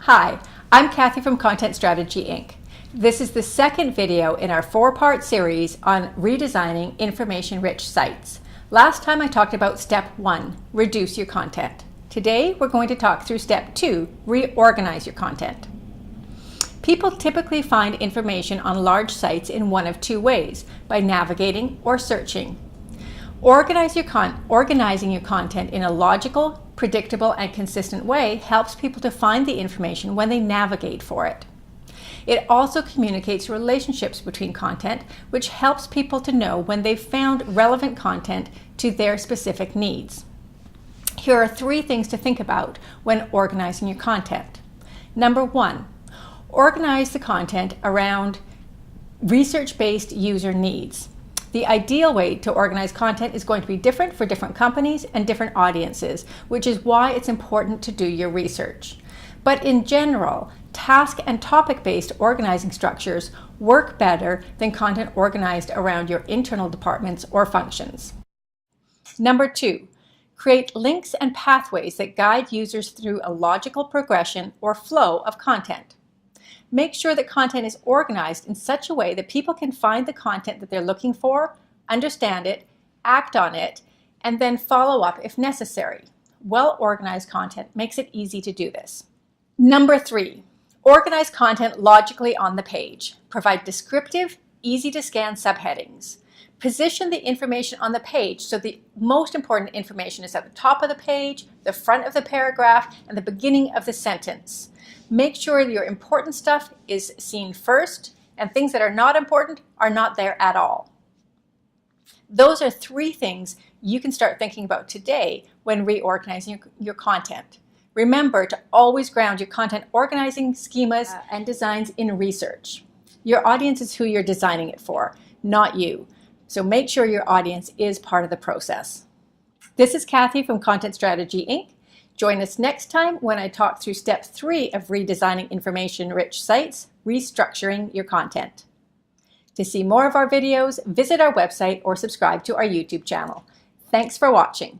Hi, I'm Kathy from Content Strategy Inc. This is the second video in our four-part series on redesigning information-rich sites. Last time I talked about step 1, reduce your content. Today we're going to talk through step 2, reorganize your content. People typically find information on large sites in one of two ways, by navigating or searching. Organizing your content in a logical, predictable, and consistent way helps people to find the information when they navigate for it. It also communicates relationships between content, which helps people to know when they've found relevant content to their specific needs. Here are 3 things to think about when organizing your content. Number 1, organize the content around research-based user needs. The ideal way to organize content is going to be different for different companies and different audiences, which is why it's important to do your research. But in general, task and topic-based organizing structures work better than content organized around your internal departments or functions. Number 2, create links and pathways that guide users through a logical progression or flow of content. Make sure that content is organized in such a way that people can find the content that they're looking for, understand it, act on it, and then follow up if necessary. Well-organized content makes it easy to do this. Number 3, organize content logically on the page. Provide descriptive, easy-to-scan subheadings. Position the information on the page so the most important information is at the top of the page, the front of the paragraph, and the beginning of the sentence. Make sure your important stuff is seen first, and things that are not important are not there at all. Those are 3 things you can start thinking about today when reorganizing your content. Remember to always ground your content organizing schemas and designs in research. Your audience is who you're designing it for, not you. So make sure your audience is part of the process. This is Kathy from Content Strategy Inc. Join us next time when I talk through step 3 of redesigning information-rich sites, restructuring your content. To see more of our videos, visit our website or subscribe to our YouTube channel. Thanks for watching.